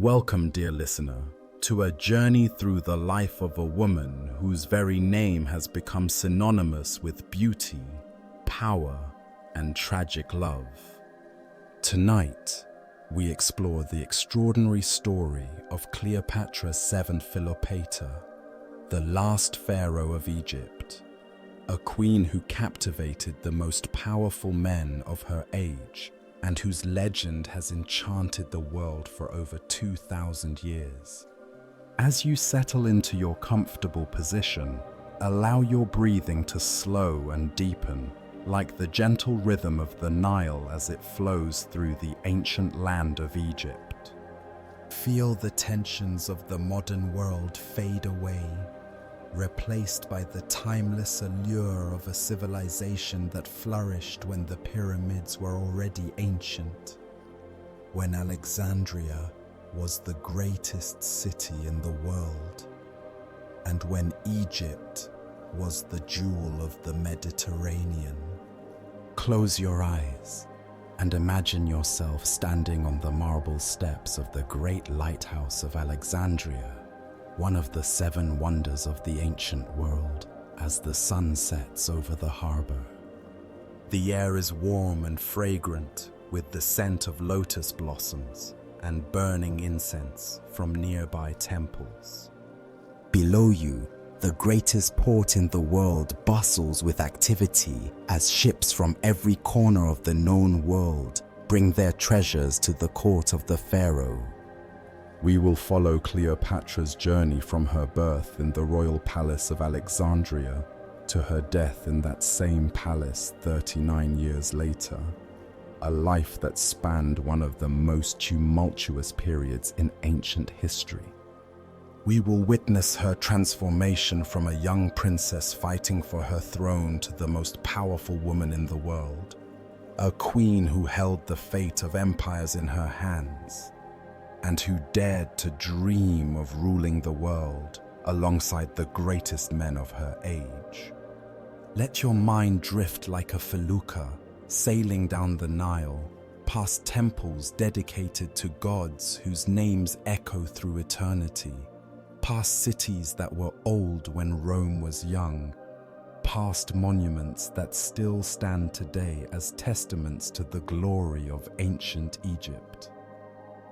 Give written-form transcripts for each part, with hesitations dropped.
Welcome, dear listener, to a journey through the life of a woman whose very name has become synonymous with beauty, power, and tragic love. Tonight, we explore the extraordinary story of Cleopatra VII Philopatra, the last pharaoh of Egypt, a queen who captivated the most powerful men of her age and whose legend has enchanted the world for over 2,000 years. As you settle into your comfortable position, allow your breathing to slow and deepen, like the gentle rhythm of the Nile as it flows through the ancient land of Egypt. Feel the tensions of the modern world fade away, replaced by the timeless allure of a civilization that flourished when the pyramids were already ancient, when Alexandria was the greatest city in the world, and when Egypt was the jewel of the Mediterranean. Close your eyes and imagine yourself standing on the marble steps of the great lighthouse of Alexandria, one of the 7 wonders of the ancient world, as the sun sets over the harbor. The air is warm and fragrant with the scent of lotus blossoms and burning incense from nearby temples. Below you, the greatest port in the world bustles with activity as ships from every corner of the known world bring their treasures to the court of the pharaoh. We will follow Cleopatra's journey from her birth in the royal palace of Alexandria to her death in that same palace 39 years later, a life that spanned one of the most tumultuous periods in ancient history. We will witness her transformation from a young princess fighting for her throne to the most powerful woman in the world, a queen who held the fate of empires in her hands, and who dared to dream of ruling the world alongside the greatest men of her age. Let your mind drift like a felucca, sailing down the Nile, past temples dedicated to gods whose names echo through eternity, past cities that were old when Rome was young, past monuments that still stand today as testaments to the glory of ancient Egypt.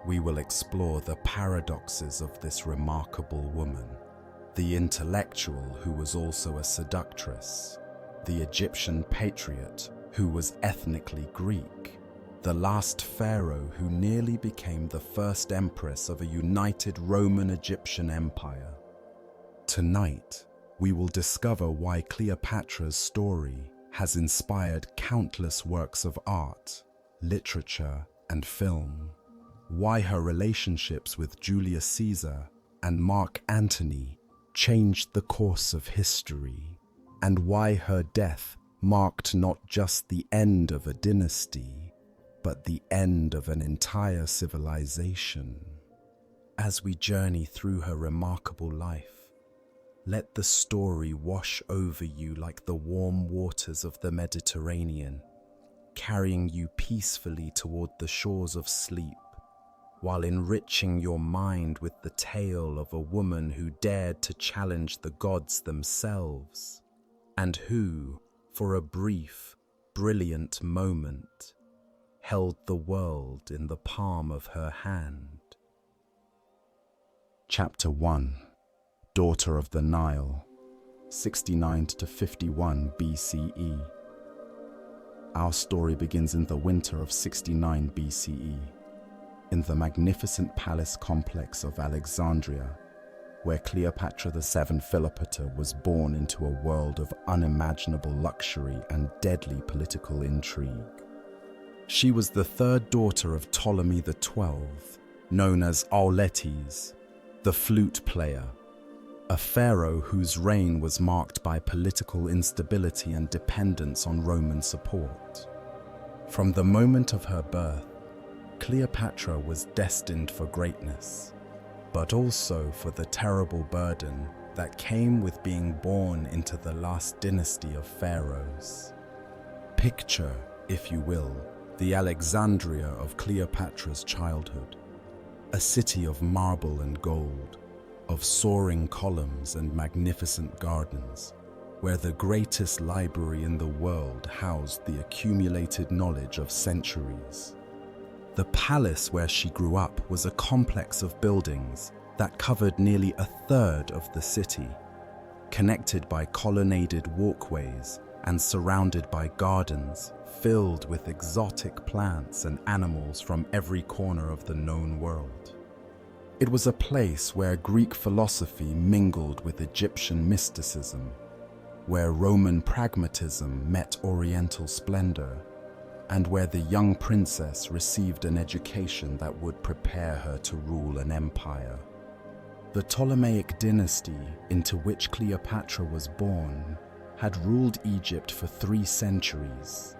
We will explore the paradoxes of this remarkable woman, the intellectual who was also a seductress, the Egyptian patriot who was ethnically Greek, the last pharaoh who nearly became the first empress of a united Roman-Egyptian empire. Tonight, we will discover why Cleopatra's story has inspired countless works of art, literature, and film, why her relationships with Julius Caesar and Mark Antony changed the course of history, and why her death marked not just the end of a dynasty, but the end of an entire civilization. As we journey through her remarkable life, let the story wash over you like the warm waters of the Mediterranean, carrying you peacefully toward the shores of sleep, while enriching your mind with the tale of a woman who dared to challenge the gods themselves, and who, for a brief, brilliant moment, held the world in the palm of her hand. Chapter 1. Daughter of the Nile, 69 to 51 BCE. Our story begins in the winter of 69 BCE, in the magnificent palace complex of Alexandria, where Cleopatra VII Philopatra was born into a world of unimaginable luxury and deadly political intrigue. She was the third daughter of Ptolemy XII, known as Auletes, the flute player, a pharaoh whose reign was marked by political instability and dependence on Roman support. From the moment of her birth, Cleopatra was destined for greatness, but also for the terrible burden that came with being born into the last dynasty of pharaohs. Picture, if you will, the Alexandria of Cleopatra's childhood. a city of marble and gold, of soaring columns and magnificent gardens, where the greatest library in the world housed the accumulated knowledge of centuries. The palace where she grew up was a complex of buildings that covered nearly a third of the city, connected by colonnaded walkways and surrounded by gardens filled with exotic plants and animals from every corner of the known world. It was a place where Greek philosophy mingled with Egyptian mysticism, where Roman pragmatism met Oriental splendor, and where the young princess received an education that would prepare her to rule an empire. The Ptolemaic dynasty, into which Cleopatra was born, had ruled Egypt for 3 centuries.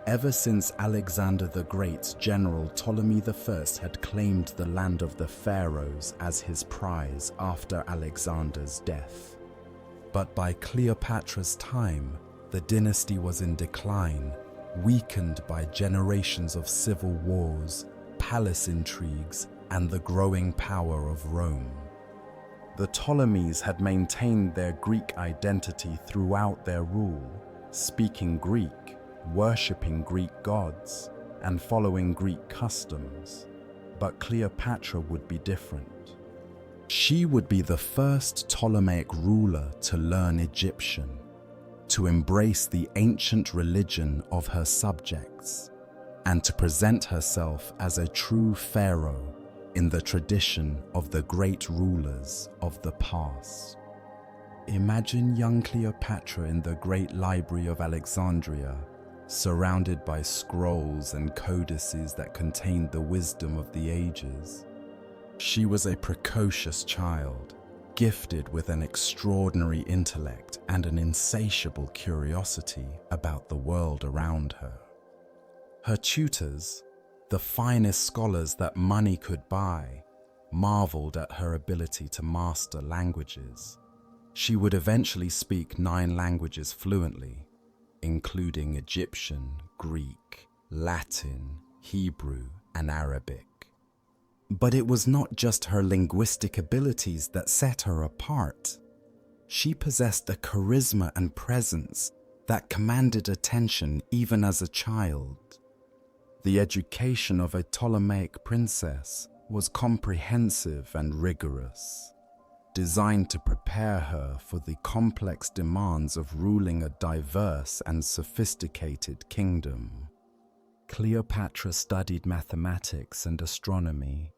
Ever since Alexander the Great's general Ptolemy I had claimed the land of the pharaohs as his prize after Alexander's death. But by Cleopatra's time, the dynasty was in decline, weakened by generations of civil wars, palace intrigues, and the growing power of Rome. The Ptolemies had maintained their Greek identity throughout their rule, speaking Greek, worshipping Greek gods, and following Greek customs. But Cleopatra would be different. She would be the first Ptolemaic ruler to learn Egyptian, to embrace the ancient religion of her subjects, and to present herself as a true pharaoh in the tradition of the great rulers of the past. Imagine young Cleopatra in the great library of Alexandria, surrounded by scrolls and codices that contained the wisdom of the ages. She was a precocious child, gifted with an extraordinary intellect and an insatiable curiosity about the world around her. Her tutors, the finest scholars that money could buy, marveled at her ability to master languages. She would eventually speak 9 languages fluently, including Egyptian, Greek, Latin, Hebrew, and Arabic. But it was not just her linguistic abilities that set her apart. She possessed a charisma and presence that commanded attention even as a child. The education of a Ptolemaic princess was comprehensive and rigorous, designed to prepare her for the complex demands of ruling a diverse and sophisticated kingdom. Cleopatra studied mathematics and astronomy,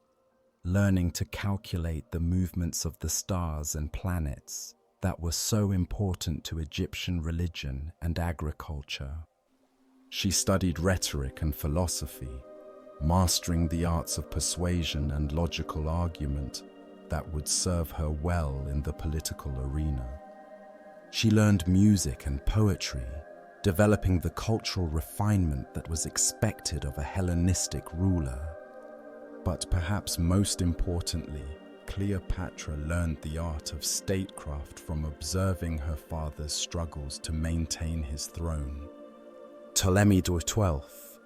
learning to calculate the movements of the stars and planets that were so important to Egyptian religion and agriculture. She studied rhetoric and philosophy, mastering the arts of persuasion and logical argument that would serve her well in the political arena. She learned music and poetry, developing the cultural refinement that was expected of a Hellenistic ruler. But perhaps most importantly, Cleopatra learned the art of statecraft from observing her father's struggles to maintain his throne. Ptolemy XII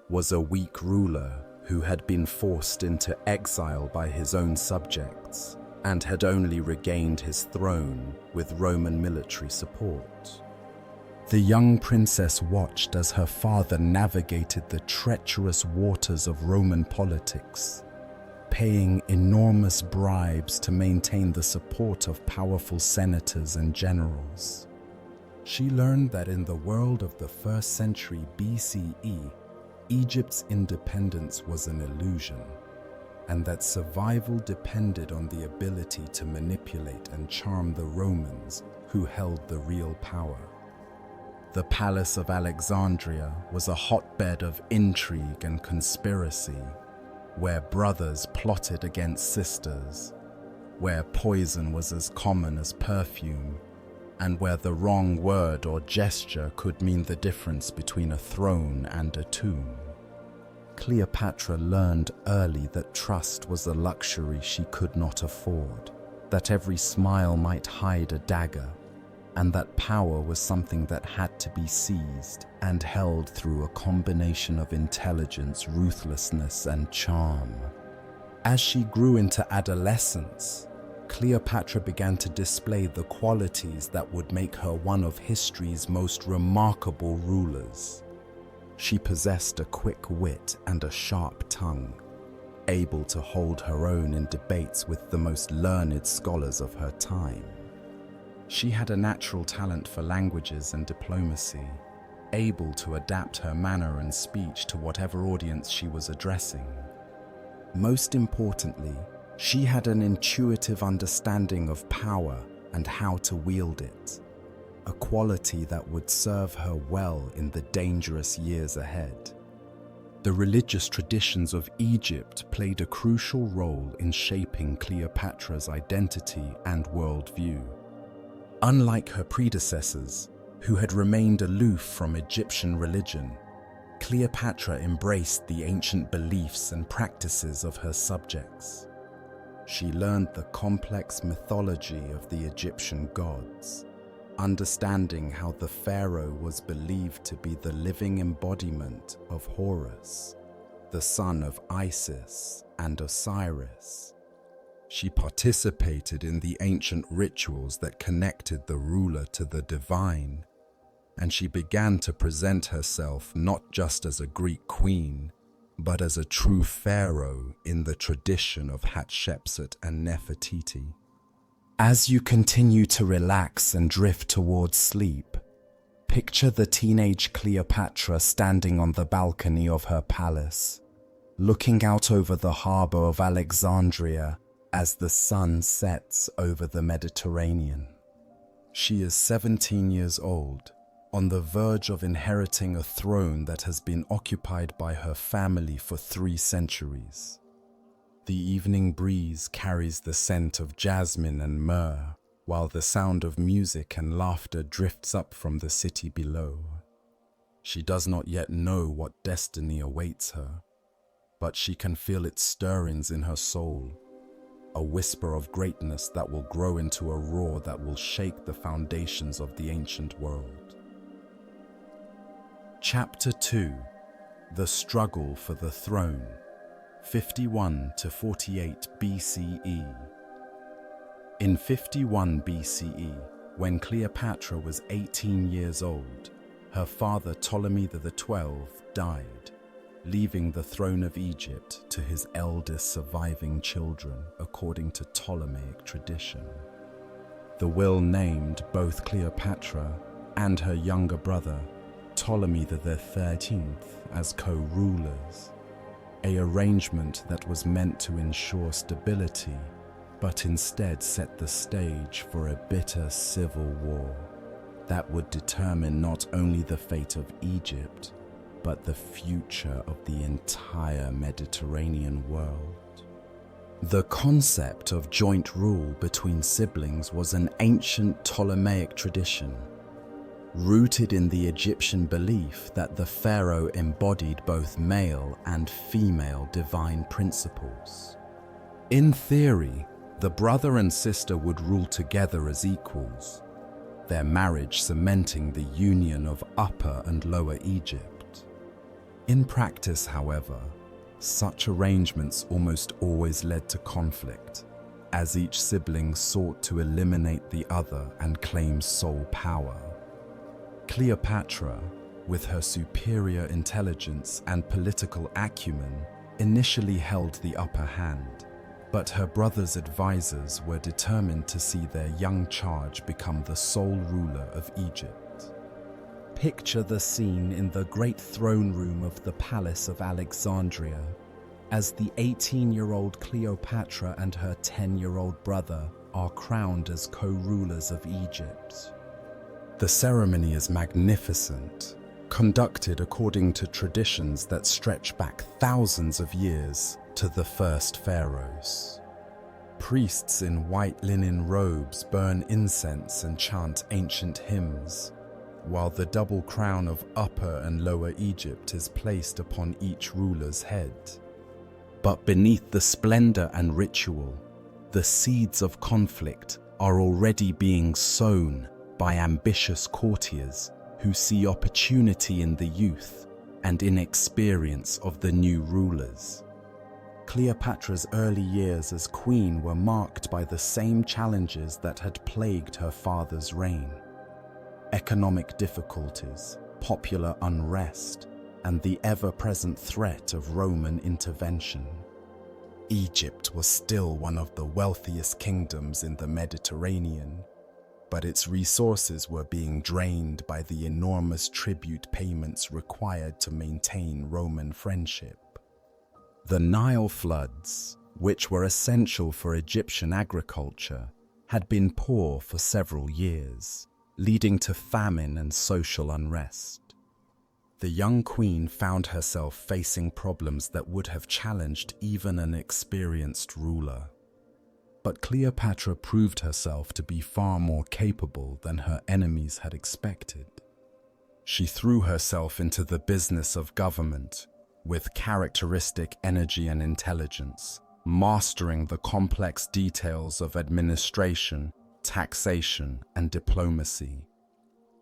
was a weak ruler who had been forced into exile by his own subjects and had only regained his throne with Roman military support. The young princess watched as her father navigated the treacherous waters of Roman politics, paying enormous bribes to maintain the support of powerful senators and generals. She learned that in the world of the 1st century BCE, Egypt's independence was an illusion, and that survival depended on the ability to manipulate and charm the Romans who held the real power. The Palace of Alexandria was a hotbed of intrigue and conspiracy, where brothers plotted against sisters, where poison was as common as perfume, and where the wrong word or gesture could mean the difference between a throne and a tomb. Cleopatra learned early that trust was a luxury she could not afford, that every smile might hide a dagger, and that power was something that had to be seized and held through a combination of intelligence, ruthlessness, and charm. As she grew into adolescence, Cleopatra began to display the qualities that would make her one of history's most remarkable rulers. She possessed a quick wit and a sharp tongue, able to hold her own in debates with the most learned scholars of her time. She had a natural talent for languages and diplomacy, able to adapt her manner and speech to whatever audience she was addressing. Most importantly, she had an intuitive understanding of power and how to wield it, a quality that would serve her well in the dangerous years ahead. The religious traditions of Egypt played a crucial role in shaping Cleopatra's identity and worldview. Unlike her predecessors, who had remained aloof from Egyptian religion, Cleopatra embraced the ancient beliefs and practices of her subjects. She learned the complex mythology of the Egyptian gods, understanding how the pharaoh was believed to be the living embodiment of Horus, the son of Isis and Osiris. She participated in the ancient rituals that connected the ruler to the divine, and she began to present herself not just as a Greek queen, but as a true pharaoh in the tradition of Hatshepsut and Nefertiti. As you continue to relax and drift towards sleep, picture the teenage Cleopatra standing on the balcony of her palace, looking out over the harbor of Alexandria as the sun sets over the Mediterranean. She is 17 years old, on the verge of inheriting a throne that has been occupied by her family for 3 centuries. The evening breeze carries the scent of jasmine and myrrh, while the sound of music and laughter drifts up from the city below. She does not yet know what destiny awaits her, but she can feel its stirrings in her soul, a whisper of greatness that will grow into a roar that will shake the foundations of the ancient world. Chapter 2: The Struggle for the Throne, 51 to 48 BCE. In 51 BCE, when Cleopatra was 18 years old, her father Ptolemy XII died, leaving the throne of Egypt to his eldest surviving children according to Ptolemaic tradition. The will named both Cleopatra and her younger brother Ptolemy XIII as co-rulers, an arrangement that was meant to ensure stability, but instead set the stage for a bitter civil war that would determine not only the fate of Egypt, but the future of the entire Mediterranean world. The concept of joint rule between siblings was an ancient Ptolemaic tradition, rooted in the Egyptian belief that the pharaoh embodied both male and female divine principles. In theory, the brother and sister would rule together as equals, their marriage cementing the union of Upper and Lower Egypt. In practice, however, such arrangements almost always led to conflict, as each sibling sought to eliminate the other and claim sole power. Cleopatra, with her superior intelligence and political acumen, initially held the upper hand, but her brother's advisors were determined to see their young charge become the sole ruler of Egypt. Picture the scene in the great throne room of the Palace of Alexandria, as the 18-year-old Cleopatra and her 10-year-old brother are crowned as co-rulers of Egypt. The ceremony is magnificent, conducted according to traditions that stretch back thousands of years to the first pharaohs. Priests in white linen robes burn incense and chant ancient hymns, while the double crown of Upper and Lower Egypt is placed upon each ruler's head. But beneath the splendor and ritual, the seeds of conflict are already being sown by ambitious courtiers who see opportunity in the youth and inexperience of the new rulers. Cleopatra's early years as queen were marked by the same challenges that had plagued her father's reign: economic difficulties, popular unrest, and the ever-present threat of Roman intervention. Egypt was still one of the wealthiest kingdoms in the Mediterranean, but its resources were being drained by the enormous tribute payments required to maintain Roman friendship. The Nile floods, which were essential for Egyptian agriculture, had been poor for several years, leading to famine and social unrest. The young queen found herself facing problems that would have challenged even an experienced ruler. But Cleopatra proved herself to be far more capable than her enemies had expected. She threw herself into the business of government with characteristic energy and intelligence, mastering the complex details of administration, taxation, and diplomacy.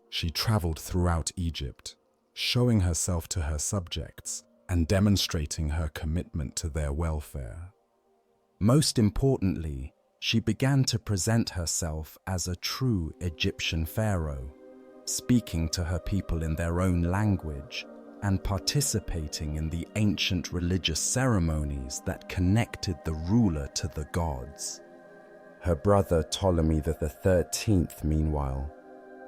She traveled throughout Egypt, showing herself to her subjects and demonstrating her commitment to their welfare. Most importantly, she began to present herself as a true Egyptian pharaoh, speaking to her people in their own language and participating in the ancient religious ceremonies that connected the ruler to the gods. Her brother Ptolemy XIII, meanwhile,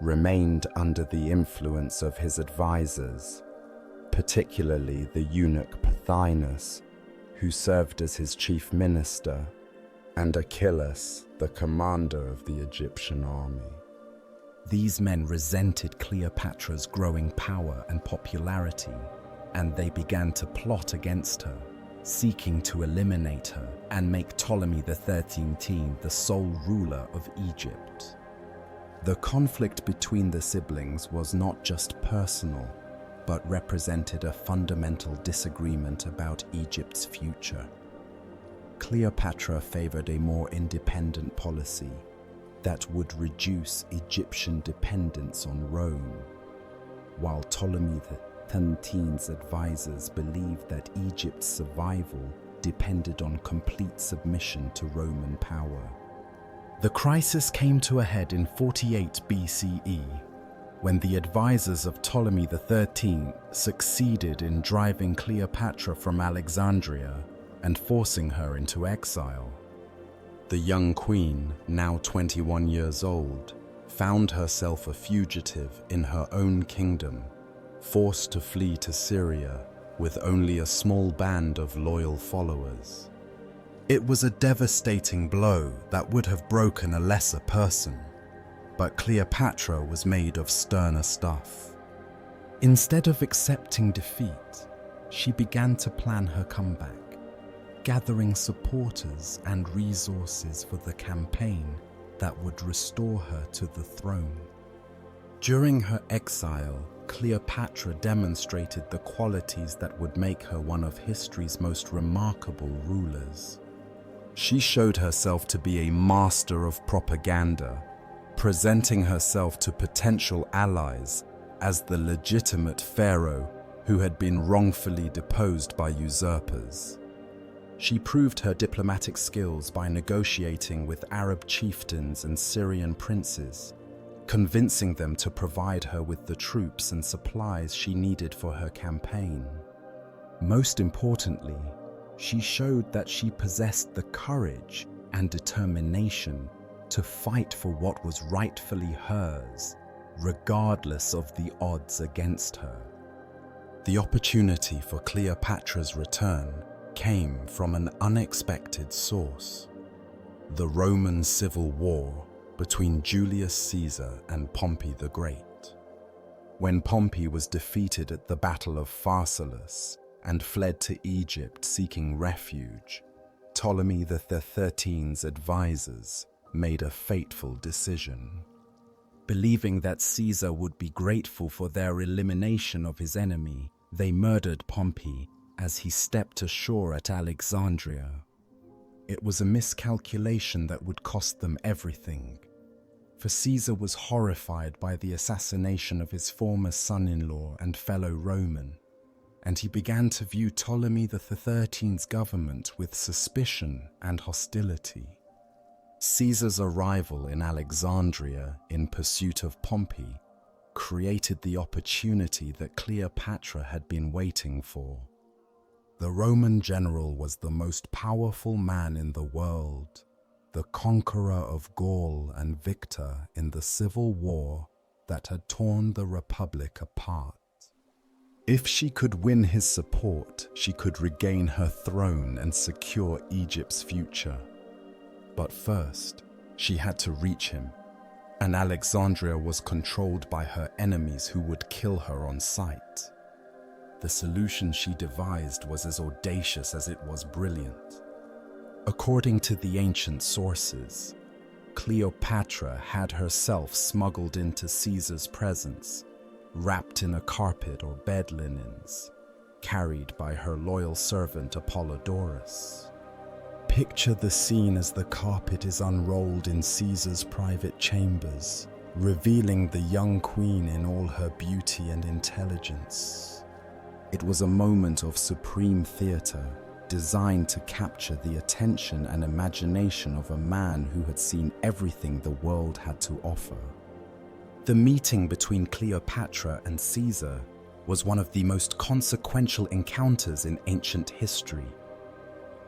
remained under the influence of his advisors, particularly the eunuch Pothinus, who served as his chief minister, and Achilles, the commander of the Egyptian army. These men resented Cleopatra's growing power and popularity, and they began to plot against her, seeking to eliminate her and make Ptolemy XIII the sole ruler of Egypt. The conflict between the siblings was not just personal, but represented a fundamental disagreement about Egypt's future. Cleopatra favored a more independent policy that would reduce Egyptian dependence on Rome, while Ptolemy XIII's advisors believed that Egypt's survival depended on complete submission to Roman power. The crisis came to a head in 48 BCE, when the advisors of Ptolemy XIII succeeded in driving Cleopatra from Alexandria and forcing her into exile. The young queen, now 21 years old, found herself a fugitive in her own kingdom, forced to flee to Syria with only a small band of loyal followers. It was a devastating blow that would have broken a lesser person, but Cleopatra was made of sterner stuff. Instead of accepting defeat, she began to plan her comeback, gathering supporters and resources for the campaign that would restore her to the throne. During her exile, Cleopatra demonstrated the qualities that would make her one of history's most remarkable rulers. She showed herself to be a master of propaganda, presenting herself to potential allies as the legitimate pharaoh who had been wrongfully deposed by usurpers. She proved her diplomatic skills by negotiating with Arab chieftains and Syrian princes, convincing them to provide her with the troops and supplies she needed for her campaign. Most importantly, she showed that she possessed the courage and determination to fight for what was rightfully hers, regardless of the odds against her. The opportunity for Cleopatra's return came from an unexpected source: the Roman Civil War between Julius Caesar and Pompey the Great. When Pompey was defeated at the Battle of Pharsalus and fled to Egypt seeking refuge, Ptolemy XIII's advisors made a fateful decision. Believing that Caesar would be grateful for their elimination of his enemy, they murdered Pompey as he stepped ashore at Alexandria. It was a miscalculation that would cost them everything, for Caesar was horrified by the assassination of his former son-in-law and fellow Roman, and he began to view Ptolemy XIII's government with suspicion and hostility. Caesar's arrival in Alexandria in pursuit of Pompey created the opportunity that Cleopatra had been waiting for. The Roman general was the most powerful man in the world, the conqueror of Gaul and victor in the civil war that had torn the Republic apart. If she could win his support, she could regain her throne and secure Egypt's future. But first, she had to reach him, and Alexandria was controlled by her enemies who would kill her on sight. The solution she devised was as audacious as it was brilliant. According to the ancient sources, Cleopatra had herself smuggled into Caesar's presence, wrapped in a carpet or bed linens, carried by her loyal servant Apollodorus. Picture the scene as the carpet is unrolled in Caesar's private chambers, revealing the young queen in all her beauty and intelligence. It was a moment of supreme theater, designed to capture the attention and imagination of a man who had seen everything the world had to offer. The meeting between Cleopatra and Caesar was one of the most consequential encounters in ancient history.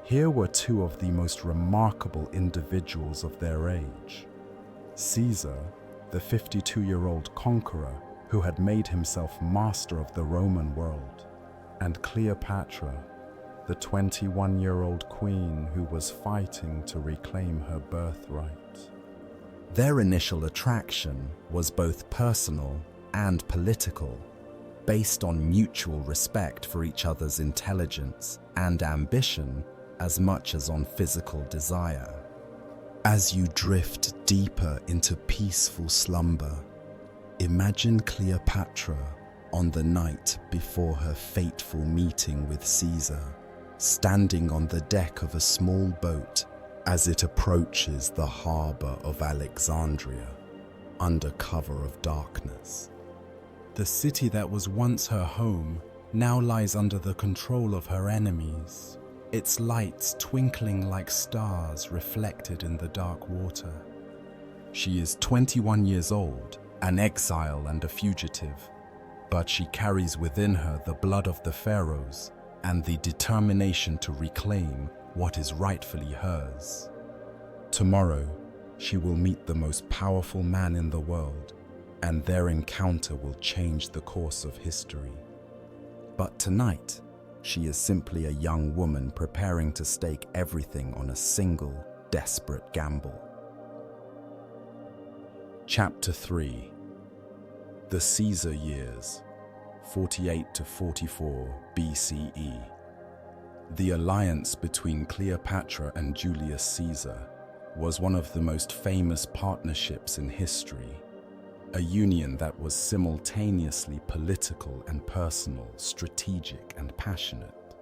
Here were two of the most remarkable individuals of their age. Caesar, the 52-year-old conqueror who had made himself master of the Roman world, and Cleopatra, the 21-year-old queen who was fighting to reclaim her birthright. Their initial attraction was both personal and political, based on mutual respect for each other's intelligence and ambition as much as on physical desire. As you drift deeper into peaceful slumber, imagine Cleopatra on the night before her fateful meeting with Caesar, standing on the deck of a small boat as it approaches the harbor of Alexandria, under cover of darkness. The city that was once her home now lies under the control of her enemies, its lights twinkling like stars reflected in the dark water. She is 21 years old, an exile and a fugitive, but she carries within her the blood of the pharaohs and the determination to reclaim what is rightfully hers. Tomorrow, she will meet the most powerful man in the world, and their encounter will change the course of history. But tonight, she is simply a young woman preparing to stake everything on a single, desperate gamble. Chapter 3. The Caesar Years, 48 to 44 BCE. The alliance between Cleopatra and Julius Caesar was one of the most famous partnerships in history, a union that was simultaneously political and personal, strategic and passionate.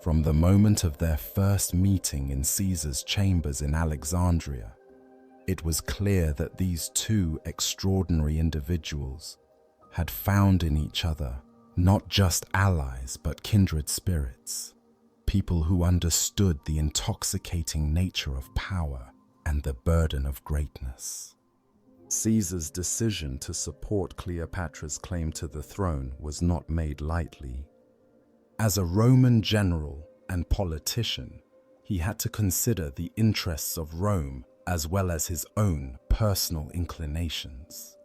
From the moment of their first meeting in Caesar's chambers in Alexandria, it was clear that these two extraordinary individuals had found in each other not just allies but kindred spirits, people who understood the intoxicating nature of power and the burden of greatness. Caesar's decision to support Cleopatra's claim to the throne was not made lightly. As a Roman general and politician, he had to consider the interests of Rome as well as his own personal inclinations.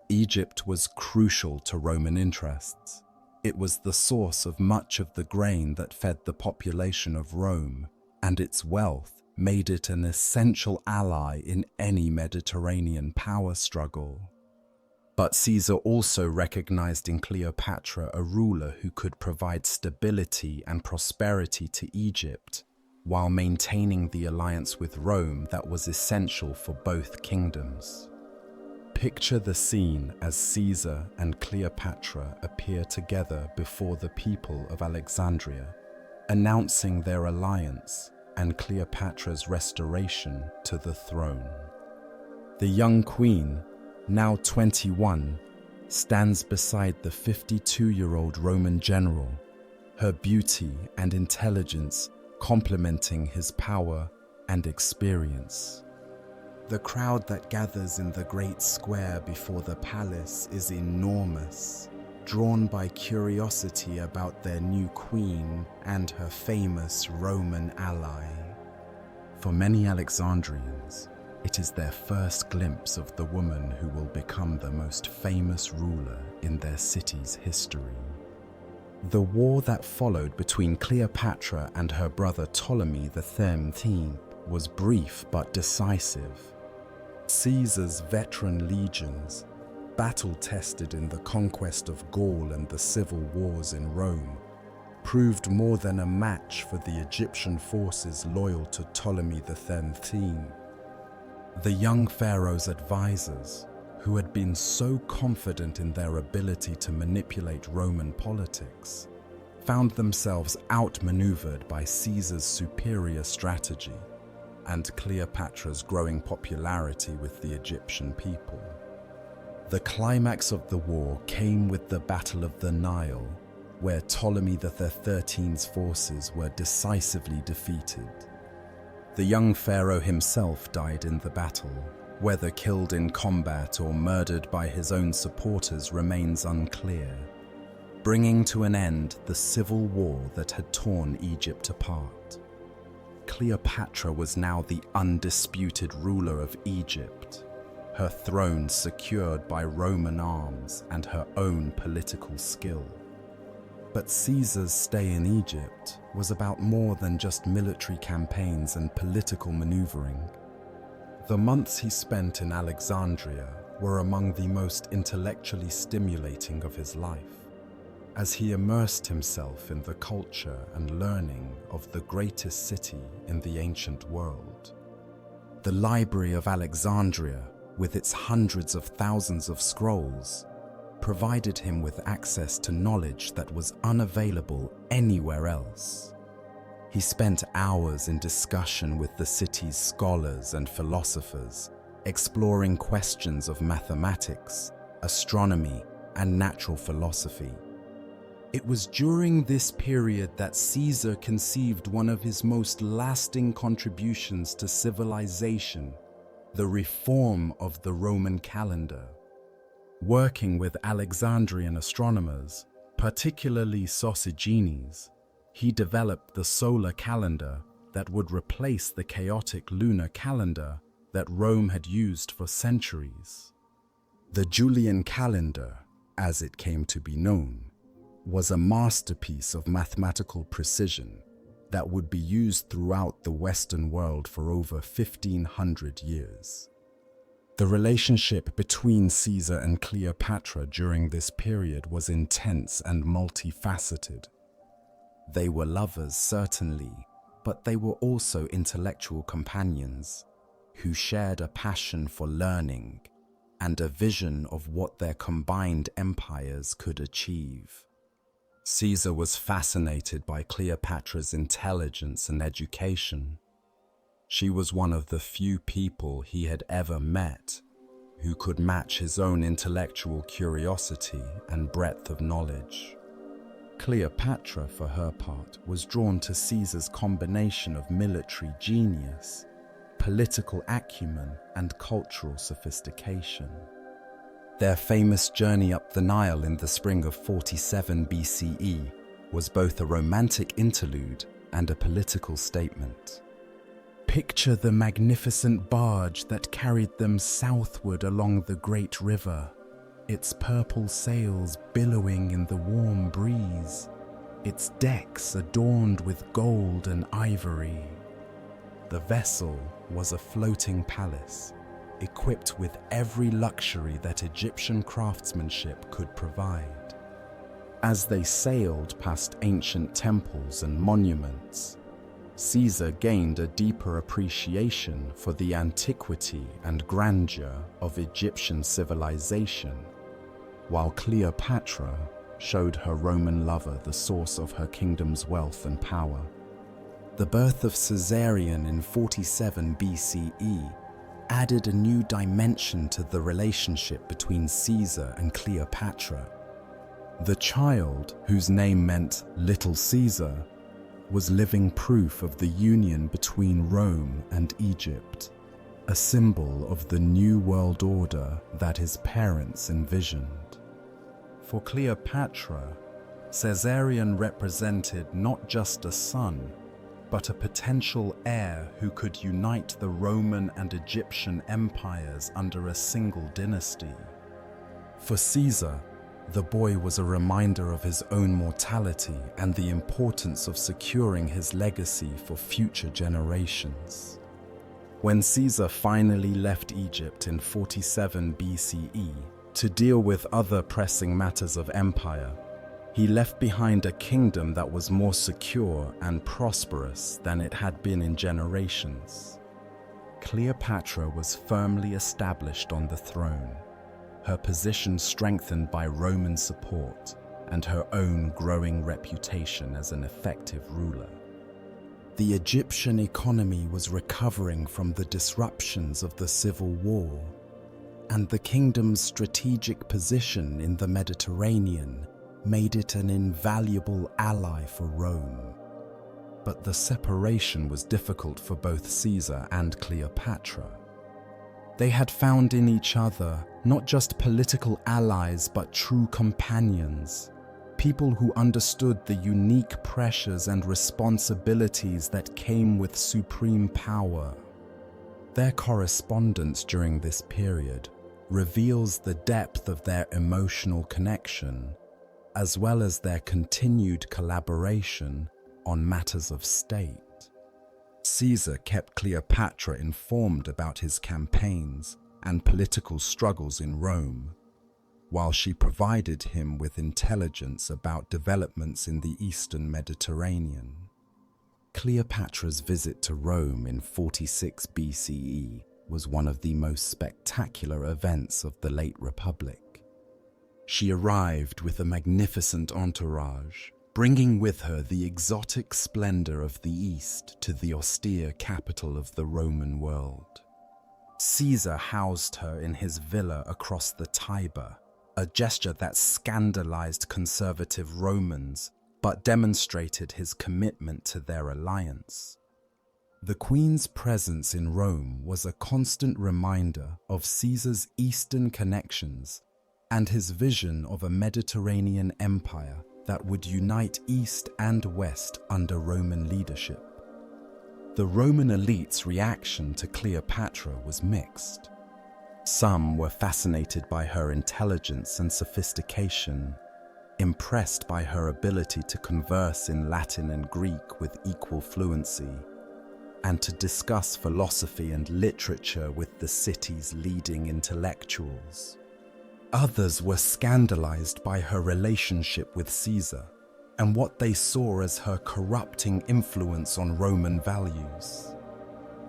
Egypt was crucial to Roman interests. It was the source of much of the grain that fed the population of Rome, and its wealth made it an essential ally in any Mediterranean power struggle. But Caesar also recognized in Cleopatra a ruler who could provide stability and prosperity to Egypt, while maintaining the alliance with Rome that was essential for both kingdoms. Picture the scene as Caesar and Cleopatra appear together before the people of Alexandria, announcing their alliance and Cleopatra's restoration to the throne. The young queen, now 21, stands beside the 52-year-old Roman general, her beauty and intelligence complementing his power and experience. The crowd that gathers in the great square before the palace is enormous, drawn by curiosity about their new queen and her famous Roman ally. For many Alexandrians, it is their first glimpse of the woman who will become the most famous ruler in their city's history. The war that followed between Cleopatra and her brother Ptolemy XIII was brief but decisive. Caesar's veteran legions, battle-tested in the conquest of Gaul and the civil wars in Rome, proved more than a match for the Egyptian forces loyal to Ptolemy XIII. The young pharaoh's advisors, who had been so confident in their ability to manipulate Roman politics, found themselves outmaneuvered by Caesar's superior strategy and Cleopatra's growing popularity with the Egyptian people. The climax of the war came with the Battle of the Nile, where Ptolemy XIII's forces were decisively defeated. The young pharaoh himself died in the battle. Whether killed in combat or murdered by his own supporters remains unclear, bringing to an end the civil war that had torn Egypt apart. Cleopatra was now the undisputed ruler of Egypt, her throne secured by Roman arms and her own political skill. But Caesar's stay in Egypt was about more than just military campaigns and political maneuvering. The months he spent in Alexandria were among the most intellectually stimulating of his life, as he immersed himself in the culture and learning of the greatest city in the ancient world. The Library of Alexandria, with its hundreds of thousands of scrolls, provided him with access to knowledge that was unavailable anywhere else. He spent hours in discussion with the city's scholars and philosophers, exploring questions of mathematics, astronomy, and natural philosophy. It was during this period that Caesar conceived one of his most lasting contributions to civilization, the reform of the Roman calendar. Working with Alexandrian astronomers, particularly Sosigenes, he developed the solar calendar that would replace the chaotic lunar calendar that Rome had used for centuries. The Julian calendar, as it came to be known, was a masterpiece of mathematical precision that would be used throughout the Western world for over 1,500 years. The relationship between Caesar and Cleopatra during this period was intense and multifaceted. They were lovers, certainly, but they were also intellectual companions who shared a passion for learning and a vision of what their combined empires could achieve. Caesar was fascinated by Cleopatra's intelligence and education. She was one of the few people he had ever met who could match his own intellectual curiosity and breadth of knowledge. Cleopatra, for her part, was drawn to Caesar's combination of military genius, political acumen, and cultural sophistication. Their famous journey up the Nile in the spring of 47 BCE was both a romantic interlude and a political statement. Picture the magnificent barge that carried them southward along the great river, its purple sails billowing in the warm breeze, its decks adorned with gold and ivory. The vessel was a floating palace, equipped with every luxury that Egyptian craftsmanship could provide. As they sailed past ancient temples and monuments, Caesar gained a deeper appreciation for the antiquity and grandeur of Egyptian civilization, while Cleopatra showed her Roman lover the source of her kingdom's wealth and power. The birth of Caesarion in 47 BCE added a new dimension to the relationship between Caesar and Cleopatra. The child, whose name meant Little Caesar, was living proof of the union between Rome and Egypt, a symbol of the new world order that his parents envisioned. For Cleopatra, Caesarion represented not just a son, but a potential heir who could unite the Roman and Egyptian empires under a single dynasty. For Caesar, the boy was a reminder of his own mortality and the importance of securing his legacy for future generations. When Caesar finally left Egypt in 47 BCE to deal with other pressing matters of empire, he left behind a kingdom that was more secure and prosperous than it had been in generations. Cleopatra was firmly established on the throne, her position strengthened by Roman support and her own growing reputation as an effective ruler. The Egyptian economy was recovering from the disruptions of the civil war, and the kingdom's strategic position in the Mediterranean made it an invaluable ally for Rome. But the separation was difficult for both Caesar and Cleopatra. They had found in each other not just political allies but true companions, people who understood the unique pressures and responsibilities that came with supreme power. Their correspondence during this period reveals the depth of their emotional connection, as well as their continued collaboration on matters of state. Caesar kept Cleopatra informed about his campaigns and political struggles in Rome, while she provided him with intelligence about developments in the Eastern Mediterranean. Cleopatra's visit to Rome in 46 BCE was one of the most spectacular events of the late Republic. She arrived with a magnificent entourage, bringing with her the exotic splendor of the East to the austere capital of the Roman world. Caesar housed her in his villa across the Tiber, a gesture that scandalized conservative Romans but demonstrated his commitment to their alliance. The Queen's presence in Rome was a constant reminder of Caesar's Eastern connections and his vision of a Mediterranean empire that would unite East and West under Roman leadership. The Roman elite's reaction to Cleopatra was mixed. Some were fascinated by her intelligence and sophistication, impressed by her ability to converse in Latin and Greek with equal fluency, and to discuss philosophy and literature with the city's leading intellectuals. Others were scandalized by her relationship with Caesar and what they saw as her corrupting influence on Roman values.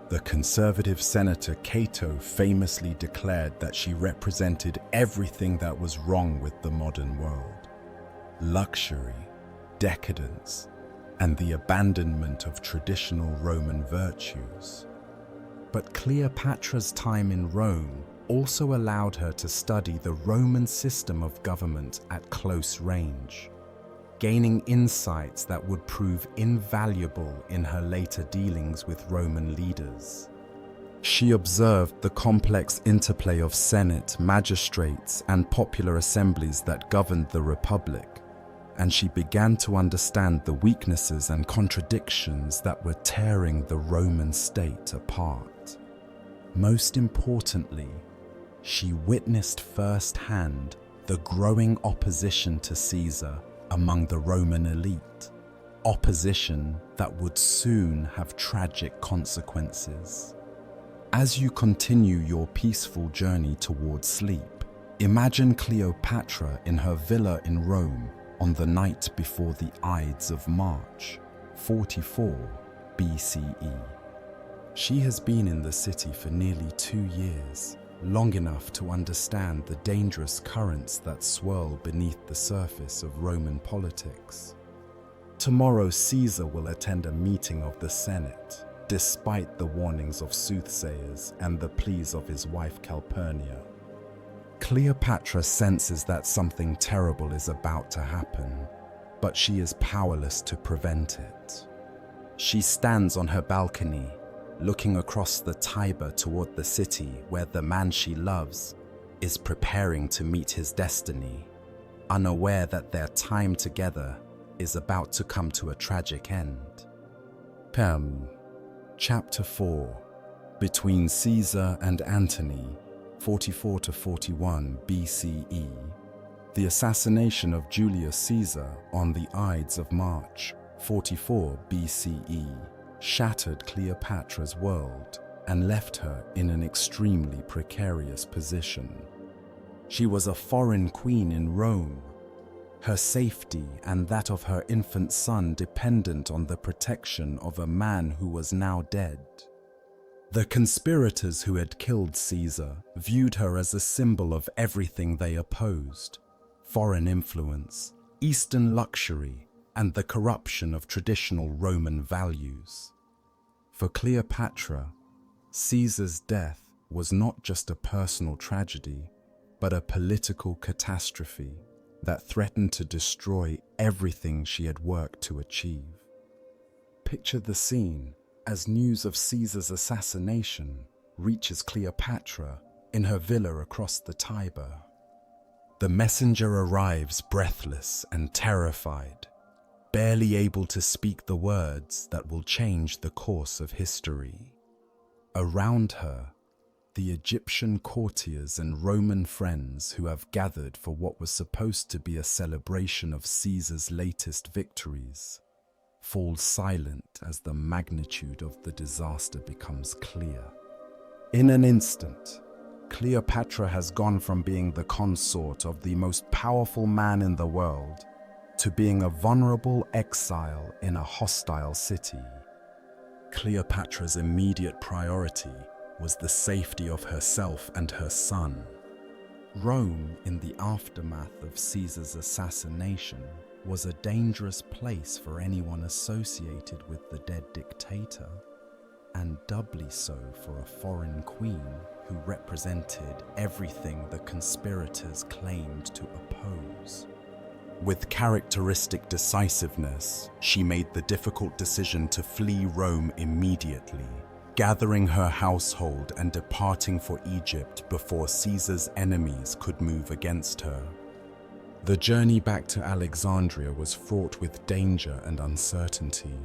The conservative senator Cato famously declared that she represented everything that was wrong with the modern world: luxury, decadence, and the abandonment of traditional Roman virtues. But Cleopatra's time in Rome also allowed her to study the Roman system of government at close range, gaining insights that would prove invaluable in her later dealings with Roman leaders. She observed the complex interplay of Senate, magistrates, and popular assemblies that governed the Republic, and she began to understand the weaknesses and contradictions that were tearing the Roman state apart. Most importantly, she witnessed firsthand the growing opposition to Caesar among the Roman elite, opposition that would soon have tragic consequences. As you continue your peaceful journey towards sleep, imagine Cleopatra in her villa in Rome on the night before the Ides of March, 44 BCE. She has been in the city for nearly 2 years, long enough to understand the dangerous currents that swirl beneath the surface of Roman politics. Tomorrow, Caesar will attend a meeting of the Senate, despite the warnings of soothsayers and the pleas of his wife Calpurnia. Cleopatra senses that something terrible is about to happen, but she is powerless to prevent it. She stands on her balcony, looking across the Tiber toward the city where the man she loves is preparing to meet his destiny, unaware that their time together is about to come to a tragic end. Chapter 4. Between Caesar and Antony, 44 to 41 BCE. The assassination of Julius Caesar on the Ides of March, 44 BCE, shattered Cleopatra's world and left her in an extremely precarious position. She was a foreign queen in Rome, her safety and that of her infant son dependent on the protection of a man who was now dead. The conspirators who had killed Caesar viewed her as a symbol of everything they opposed: foreign influence, Eastern luxury, and the corruption of traditional Roman values. For Cleopatra, Caesar's death was not just a personal tragedy, but a political catastrophe that threatened to destroy everything she had worked to achieve. Picture the scene as news of Caesar's assassination reaches Cleopatra in her villa across the Tiber. The messenger arrives breathless and terrified, barely able to speak the words that will change the course of history. Around her, the Egyptian courtiers and Roman friends who have gathered for what was supposed to be a celebration of Caesar's latest victories fall silent as the magnitude of the disaster becomes clear. In an instant, Cleopatra has gone from being the consort of the most powerful man in the world to being a vulnerable exile in a hostile city. Cleopatra's immediate priority was the safety of herself and her son. Rome, in the aftermath of Caesar's assassination, was a dangerous place for anyone associated with the dead dictator, and doubly so for a foreign queen who represented everything the conspirators claimed to oppose. With characteristic decisiveness, she made the difficult decision to flee Rome immediately, gathering her household and departing for Egypt before Caesar's enemies could move against her. The journey back to Alexandria was fraught with danger and uncertainty.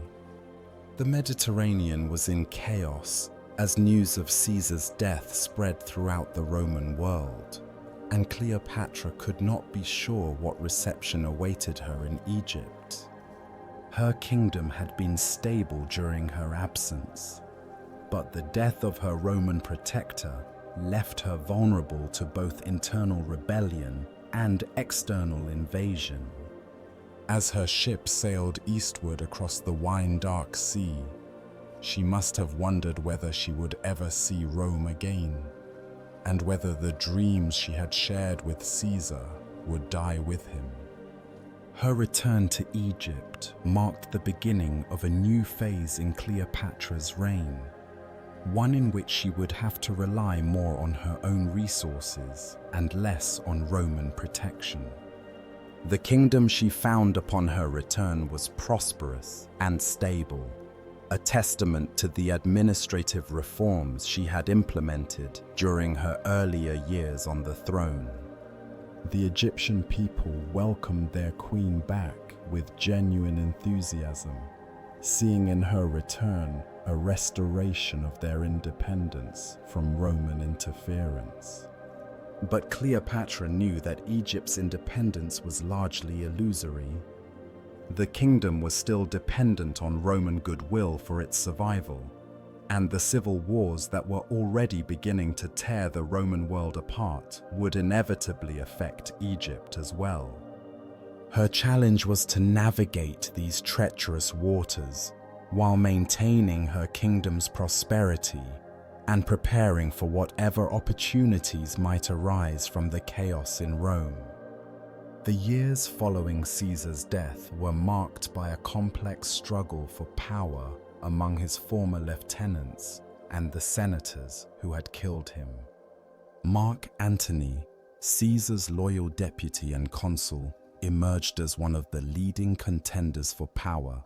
The Mediterranean was in chaos as news of Caesar's death spread throughout the Roman world, and Cleopatra could not be sure what reception awaited her in Egypt. Her kingdom had been stable during her absence, but the death of her Roman protector left her vulnerable to both internal rebellion and external invasion. As her ship sailed eastward across the wine-dark sea, she must have wondered whether she would ever see Rome again, and whether the dreams she had shared with Caesar would die with him. Her return to Egypt marked the beginning of a new phase in Cleopatra's reign, one in which she would have to rely more on her own resources and less on Roman protection. The kingdom she found upon her return was prosperous and stable, a testament to the administrative reforms she had implemented during her earlier years on the throne. The Egyptian people welcomed their queen back with genuine enthusiasm, seeing in her return a restoration of their independence from Roman interference. But Cleopatra knew that Egypt's independence was largely illusory. The kingdom was still dependent on Roman goodwill for its survival, and the civil wars that were already beginning to tear the Roman world apart would inevitably affect Egypt as well. Her challenge was to navigate these treacherous waters while maintaining her kingdom's prosperity and preparing for whatever opportunities might arise from the chaos in Rome. The years following Caesar's death were marked by a complex struggle for power among his former lieutenants and the senators who had killed him. Mark Antony, Caesar's loyal deputy and consul emerged as one of the leading contenders for power,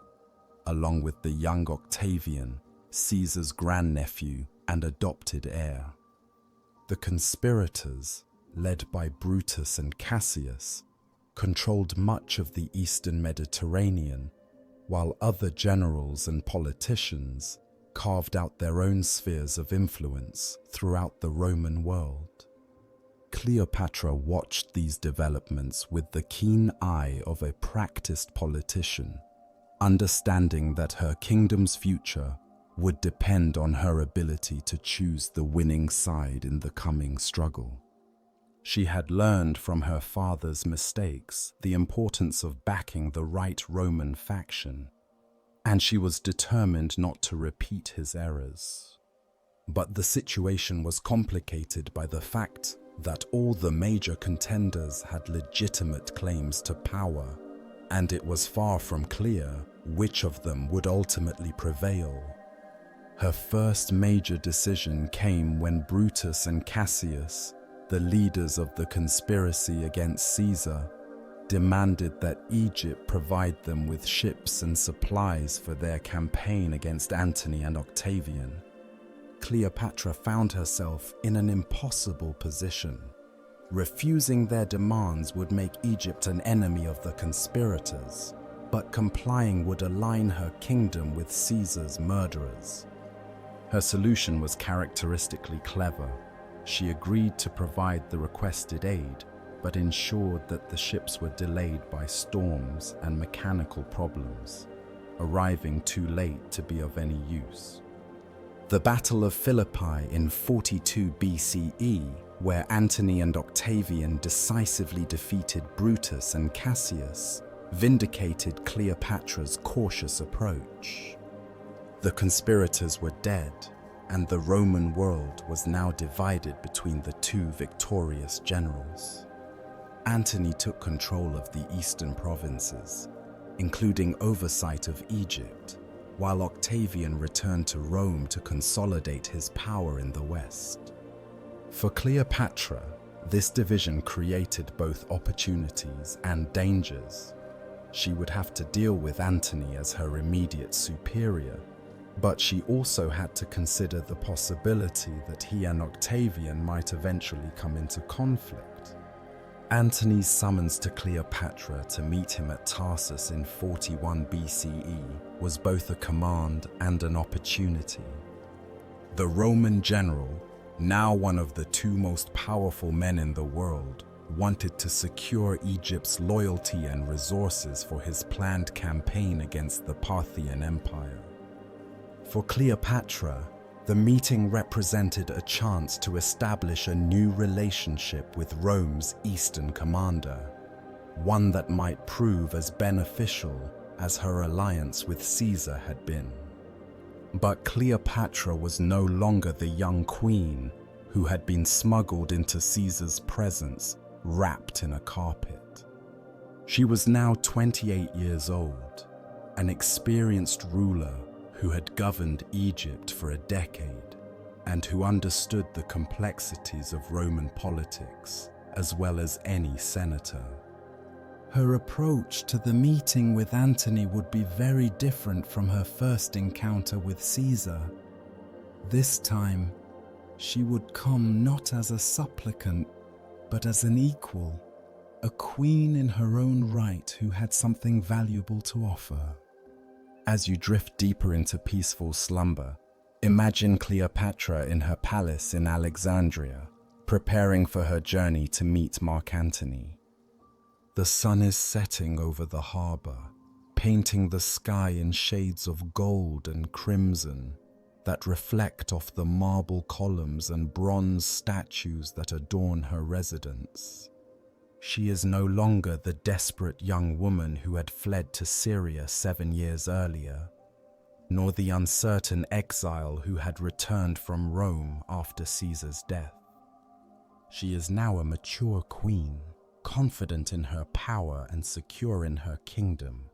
along with the young Octavian, Caesar's grandnephew and adopted heir. The conspirators, led by Brutus and Cassius, controlled much of the eastern Mediterranean, while other generals and politicians carved out their own spheres of influence throughout the Roman world. Cleopatra watched these developments with the keen eye of a practiced politician, understanding that her kingdom's future would depend on her ability to choose the winning side in the coming struggle. She had learned from her father's mistakes the importance of backing the right Roman faction, and she was determined not to repeat his errors. But the situation was complicated by the fact that all the major contenders had legitimate claims to power, and it was far from clear which of them would ultimately prevail. Her first major decision came when Brutus and Cassius, the leaders of the conspiracy against Caesar, demanded that Egypt provide them with ships and supplies for their campaign against Antony and Octavian. Cleopatra found herself in an impossible position. Refusing their demands would make Egypt an enemy of the conspirators, but complying would align her kingdom with Caesar's murderers. Her solution was characteristically clever. She agreed to provide the requested aid, but ensured that the ships were delayed by storms and mechanical problems, arriving too late to be of any use. The Battle of Philippi in 42 BCE, where Antony and Octavian decisively defeated Brutus and Cassius, vindicated Cleopatra's cautious approach. The conspirators were dead, and the Roman world was now divided between the two victorious generals. Antony took control of the eastern provinces, including oversight of Egypt, while Octavian returned to Rome to consolidate his power in the west. For Cleopatra, this division created both opportunities and dangers. She would have to deal with Antony as her immediate superior, but she also had to consider the possibility that he and Octavian might eventually come into conflict. Antony's summons to Cleopatra to meet him at Tarsus in 41 BCE was both a command and an opportunity. The Roman general, now one of the two most powerful men in the world, wanted to secure Egypt's loyalty and resources for his planned campaign against the Parthian Empire. For Cleopatra, the meeting represented a chance to establish a new relationship with Rome's eastern commander, one that might prove as beneficial as her alliance with Caesar had been. But Cleopatra was no longer the young queen who had been smuggled into Caesar's presence wrapped in a carpet. She was now 28 years old, an experienced ruler who had governed Egypt for a decade and who understood the complexities of Roman politics as well as any senator. Her approach to the meeting with Antony would be very different from her first encounter with Caesar. This time, she would come not as a supplicant, but as an equal, a queen in her own right who had something valuable to offer. As you drift deeper into peaceful slumber, imagine Cleopatra in her palace in Alexandria, preparing for her journey to meet Mark Antony. The sun is setting over the harbor, painting the sky in shades of gold and crimson that reflect off the marble columns and bronze statues that adorn her residence. She is no longer the desperate young woman who had fled to Syria 7 years earlier, nor the uncertain exile who had returned from Rome after Caesar's death. She is now a mature queen, confident in her power and secure in her kingdom,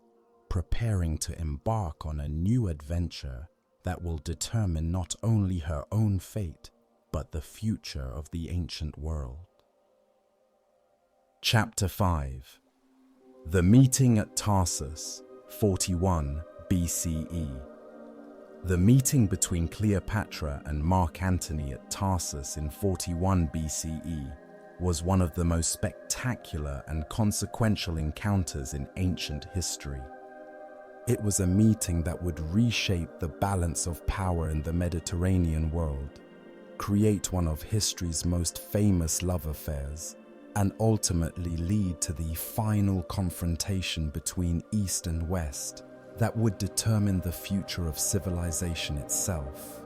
preparing to embark on a new adventure that will determine not only her own fate, but the future of the ancient world. Chapter 5. The Meeting at Tarsus, 41 BCE. The meeting between Cleopatra and Mark Antony at Tarsus in 41 BCE was one of the most spectacular and consequential encounters in ancient history. It was a meeting that would reshape the balance of power in the Mediterranean world, create one of history's most famous love affairs, and ultimately lead to the final confrontation between East and West that would determine the future of civilization itself.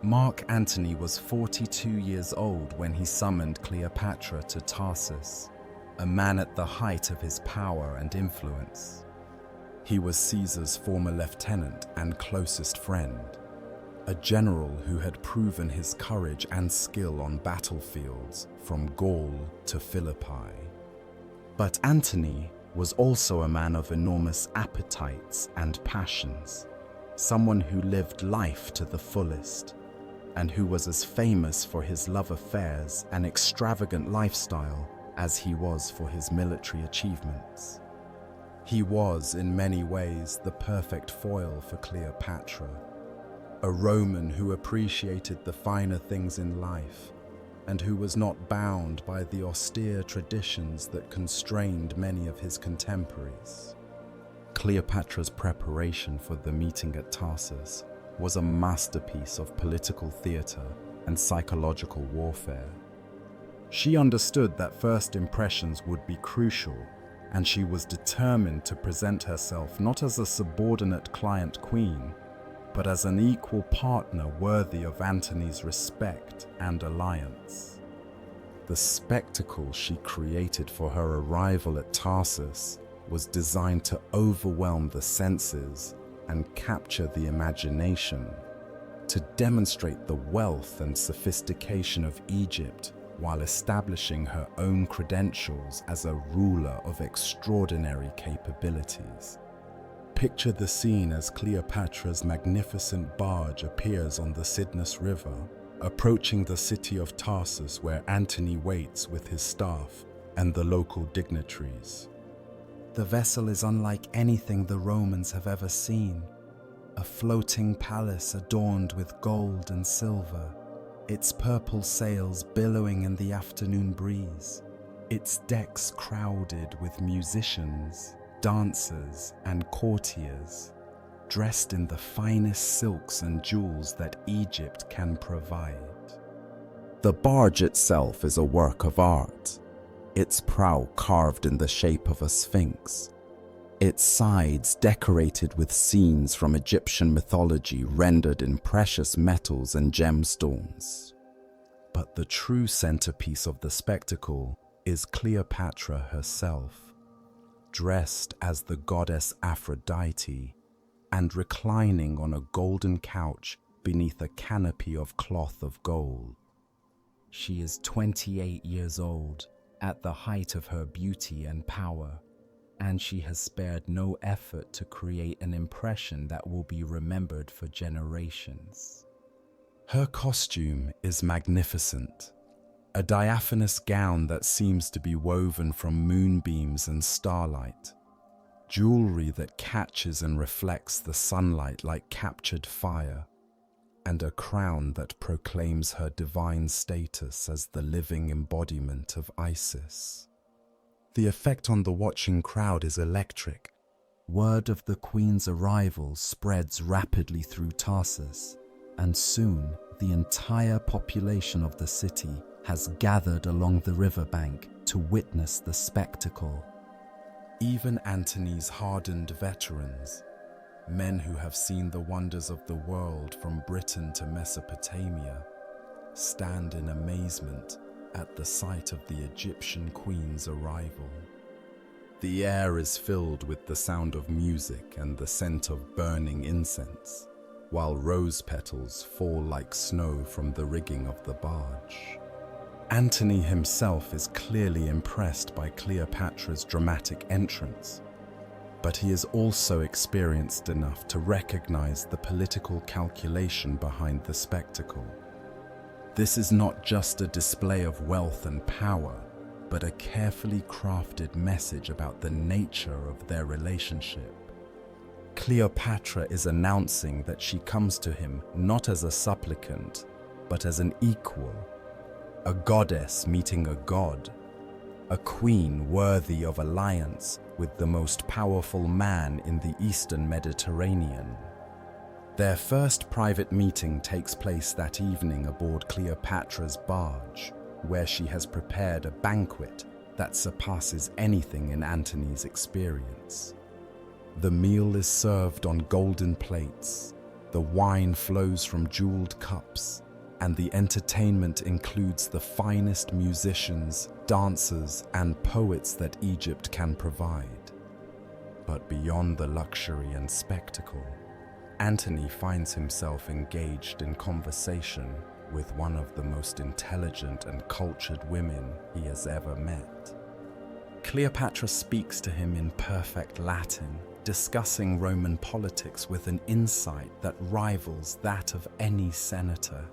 Mark Antony was 42 years old when he summoned Cleopatra to Tarsus, a man at the height of his power and influence. He was Caesar's former lieutenant and closest friend, a general who had proven his courage and skill on battlefields from Gaul to Philippi. But Antony was also a man of enormous appetites and passions, someone who lived life to the fullest, and who was as famous for his love affairs and extravagant lifestyle as he was for his military achievements. He was, in many ways, the perfect foil for Cleopatra, a Roman who appreciated the finer things in life and who was not bound by the austere traditions that constrained many of his contemporaries. Cleopatra's preparation for the meeting at Tarsus was a masterpiece of political theater and psychological warfare. She understood that first impressions would be crucial, and she was determined to present herself not as a subordinate client queen, but as an equal partner worthy of Antony's respect and alliance. The spectacle she created for her arrival at Tarsus was designed to overwhelm the senses and capture the imagination, to demonstrate the wealth and sophistication of Egypt while establishing her own credentials as a ruler of extraordinary capabilities. Picture the scene as Cleopatra's magnificent barge appears on the Cydnus River, approaching the city of Tarsus where Antony waits with his staff and the local dignitaries. The vessel is unlike anything the Romans have ever seen, a floating palace adorned with gold and silver, its purple sails billowing in the afternoon breeze, its decks crowded with musicians, dancers, and courtiers, dressed in the finest silks and jewels that Egypt can provide. The barge itself is a work of art, its prow carved in the shape of a sphinx, its sides decorated with scenes from Egyptian mythology rendered in precious metals and gemstones. But the true centerpiece of the spectacle is Cleopatra herself, dressed as the goddess Aphrodite and reclining on a golden couch beneath a canopy of cloth of gold. She is 28 years old, at the height of her beauty and power, and she has spared no effort to create an impression that will be remembered for generations. Her costume is magnificent, a diaphanous gown that seems to be woven from moonbeams and starlight, jewelry that catches and reflects the sunlight like captured fire, and a crown that proclaims her divine status as the living embodiment of Isis. The effect on the watching crowd is electric. Word of the Queen's arrival spreads rapidly through Tarsus, and soon the entire population of the city has gathered along the riverbank to witness the spectacle. Even Antony's hardened veterans, men who have seen the wonders of the world from Britain to Mesopotamia, stand in amazement at the sight of the Egyptian queen's arrival. The air is filled with the sound of music and the scent of burning incense, while rose petals fall like snow from the rigging of the barge. Antony himself is clearly impressed by Cleopatra's dramatic entrance, but he is also experienced enough to recognize the political calculation behind the spectacle. This is not just a display of wealth and power, but a carefully crafted message about the nature of their relationship. Cleopatra is announcing that she comes to him not as a supplicant, but as an equal, a goddess meeting a god, a queen worthy of alliance with the most powerful man in the Eastern Mediterranean. Their first private meeting takes place that evening aboard Cleopatra's barge, where she has prepared a banquet that surpasses anything in Antony's experience. The meal is served on golden plates, the wine flows from jeweled cups, and the entertainment includes the finest musicians, dancers, and poets that Egypt can provide. But beyond the luxury and spectacle, Antony finds himself engaged in conversation with one of the most intelligent and cultured women he has ever met. Cleopatra speaks to him in perfect Latin, discussing Roman politics with an insight that rivals that of any senator,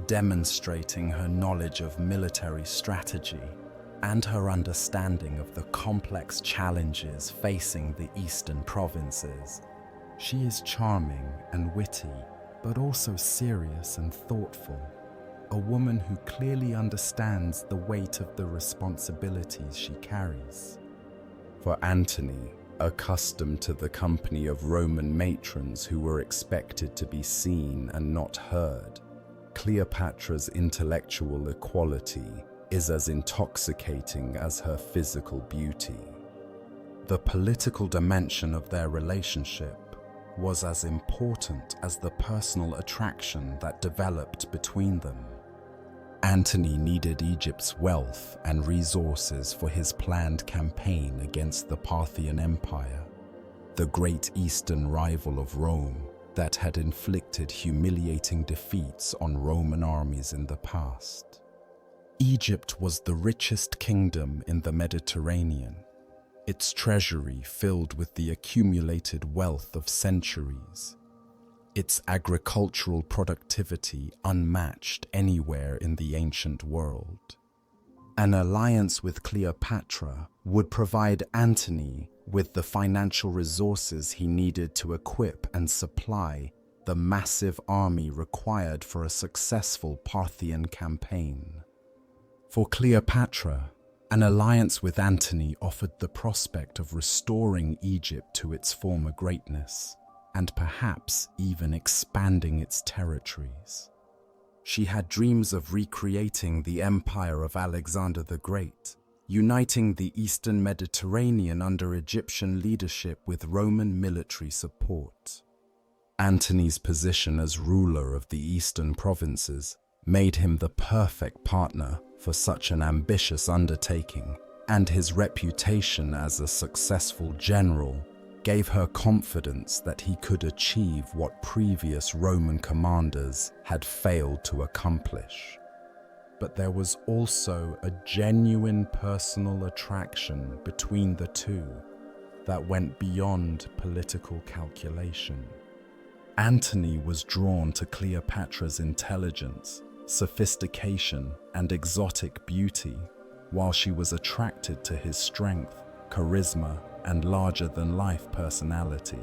demonstrating her knowledge of military strategy and her understanding of the complex challenges facing the eastern provinces. She is charming and witty, but also serious and thoughtful, a woman who clearly understands the weight of the responsibilities she carries. For Antony, accustomed to the company of Roman matrons who were expected to be seen and not heard, Cleopatra's intellectual equality is as intoxicating as her physical beauty. The political dimension of their relationship was as important as the personal attraction that developed between them. Antony needed Egypt's wealth and resources for his planned campaign against the Parthian Empire, the great eastern rival of Rome that had inflicted humiliating defeats on Roman armies in the past. Egypt was the richest kingdom in the Mediterranean, its treasury filled with the accumulated wealth of centuries, its agricultural productivity unmatched anywhere in the ancient world. An alliance with Cleopatra would provide Antony with the financial resources he needed to equip and supply the massive army required for a successful Parthian campaign. For Cleopatra, an alliance with Antony offered the prospect of restoring Egypt to its former greatness, and perhaps even expanding its territories. She had dreams of recreating the empire of Alexander the Great, uniting the Eastern Mediterranean under Egyptian leadership with Roman military support. Antony's position as ruler of the eastern provinces made him the perfect partner for such an ambitious undertaking, and his reputation as a successful general gave her confidence that he could achieve what previous Roman commanders had failed to accomplish. But there was also a genuine personal attraction between the two that went beyond political calculation. Antony was drawn to Cleopatra's intelligence, sophistication, and exotic beauty, while she was attracted to his strength, charisma, and larger-than-life personality.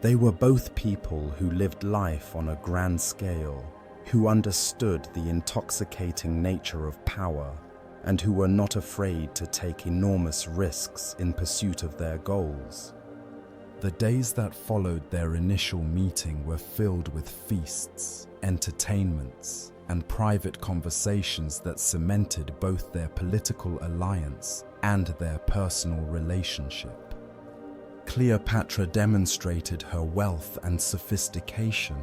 They were both people who lived life on a grand scale, who understood the intoxicating nature of power, and who were not afraid to take enormous risks in pursuit of their goals. The days that followed their initial meeting were filled with feasts, entertainments, and private conversations that cemented both their political alliance and their personal relationship. Cleopatra demonstrated her wealth and sophistication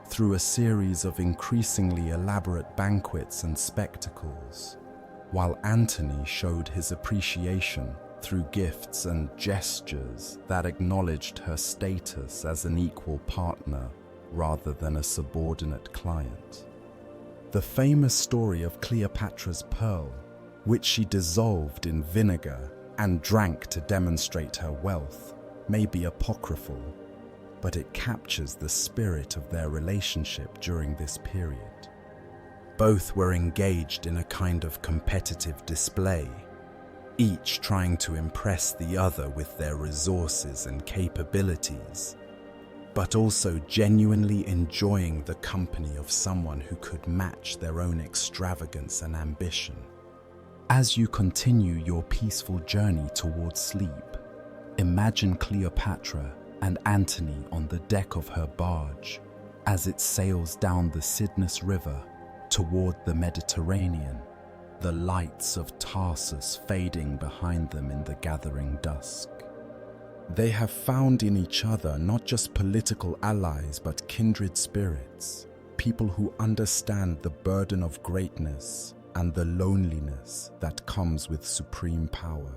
through a series of increasingly elaborate banquets and spectacles, while Antony showed his appreciation through gifts and gestures that acknowledged her status as an equal partner rather than a subordinate client. The famous story of Cleopatra's pearl, which she dissolved in vinegar and drank to demonstrate her wealth, may be apocryphal, but it captures the spirit of their relationship during this period. Both were engaged in a kind of competitive display, each trying to impress the other with their resources and capabilities, but also genuinely enjoying the company of someone who could match their own extravagance and ambition. As you continue your peaceful journey towards sleep, imagine Cleopatra and Antony on the deck of her barge as it sails down the Cydnus River toward the Mediterranean, the lights of Tarsus fading behind them in the gathering dusk. They have found in each other not just political allies but kindred spirits, people who understand the burden of greatness and the loneliness that comes with supreme power.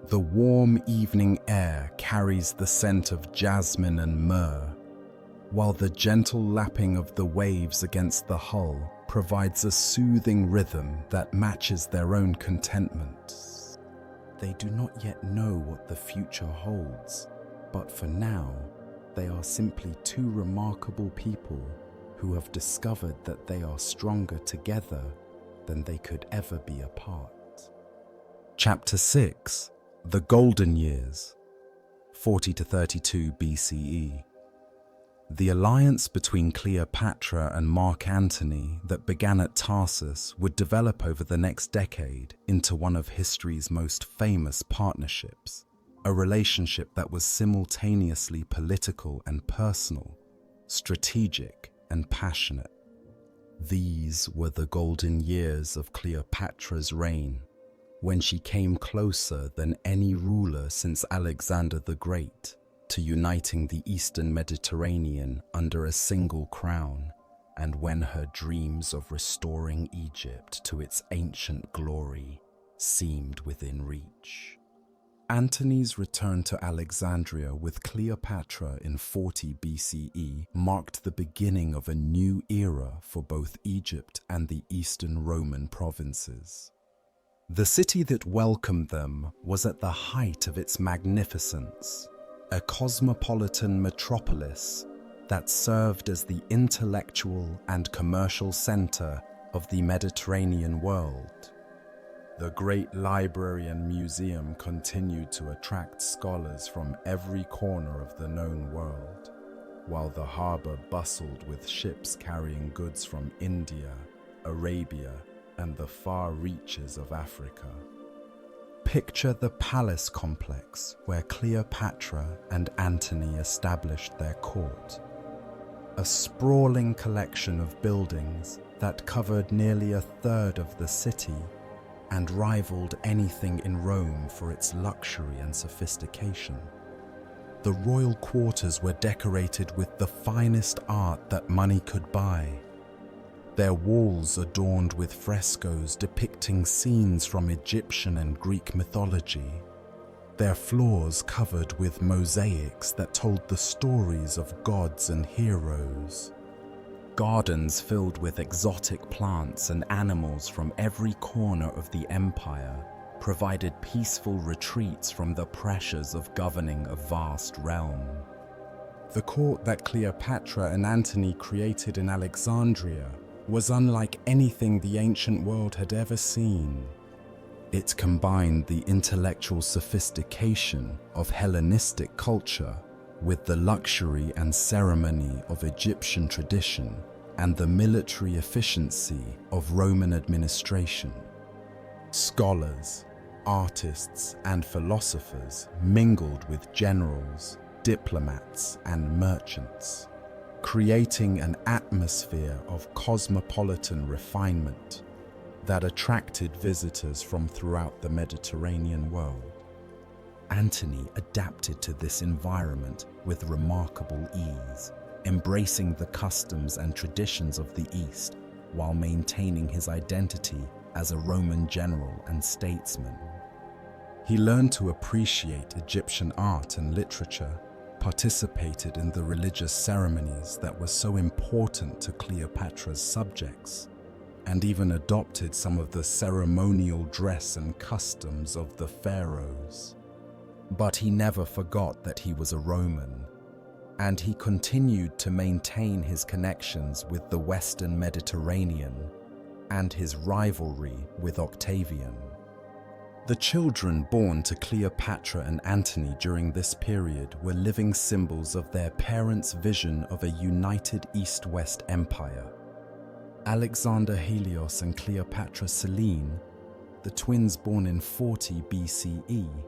The warm evening air carries the scent of jasmine and myrrh, while the gentle lapping of the waves against the hull provides a soothing rhythm that matches their own contentment. They do not yet know what the future holds, but for now, they are simply two remarkable people who have discovered that they are stronger together than they could ever be apart. Chapter 6: The Golden Years, 40 to 32 BCE. The alliance between Cleopatra and Mark Antony that began at Tarsus would develop over the next decade into one of history's most famous partnerships, a relationship that was simultaneously political and personal, strategic and passionate. These were the golden years of Cleopatra's reign, when she came closer than any ruler since Alexander the Great to uniting the Eastern Mediterranean under a single crown, and when her dreams of restoring Egypt to its ancient glory seemed within reach. Antony's return to Alexandria with Cleopatra in 40 BCE marked the beginning of a new era for both Egypt and the Eastern Roman provinces. The city that welcomed them was at the height of its magnificence, a cosmopolitan metropolis that served as the intellectual and commercial center of the Mediterranean world. The great library and museum continued to attract scholars from every corner of the known world, while the harbor bustled with ships carrying goods from India, Arabia, and the far reaches of Africa. Picture the palace complex where Cleopatra and Antony established their court. A sprawling collection of buildings that covered nearly a third of the city and rivaled anything in Rome for its luxury and sophistication. The royal quarters were decorated with the finest art that money could buy. Their walls adorned with frescoes depicting scenes from Egyptian and Greek mythology. Their floors covered with mosaics that told the stories of gods and heroes. Gardens filled with exotic plants and animals from every corner of the empire provided peaceful retreats from the pressures of governing a vast realm. The court that Cleopatra and Antony created in Alexandria was unlike anything the ancient world had ever seen. It combined the intellectual sophistication of Hellenistic culture with the luxury and ceremony of Egyptian tradition and the military efficiency of Roman administration. Scholars, artists, and philosophers mingled with generals, diplomats, and merchants, creating an atmosphere of cosmopolitan refinement that attracted visitors from throughout the Mediterranean world. Antony adapted to this environment with remarkable ease, embracing the customs and traditions of the East while maintaining his identity as a Roman general and statesman. He learned to appreciate Egyptian art and literature, participated in the religious ceremonies that were so important to Cleopatra's subjects, and even adopted some of the ceremonial dress and customs of the pharaohs. But he never forgot that he was a Roman, and he continued to maintain his connections with the Western Mediterranean and his rivalry with Octavian. The children born to Cleopatra and Antony during this period were living symbols of their parents' vision of a united East-West empire. Alexander Helios and Cleopatra Selene, the twins born in 40 BCE,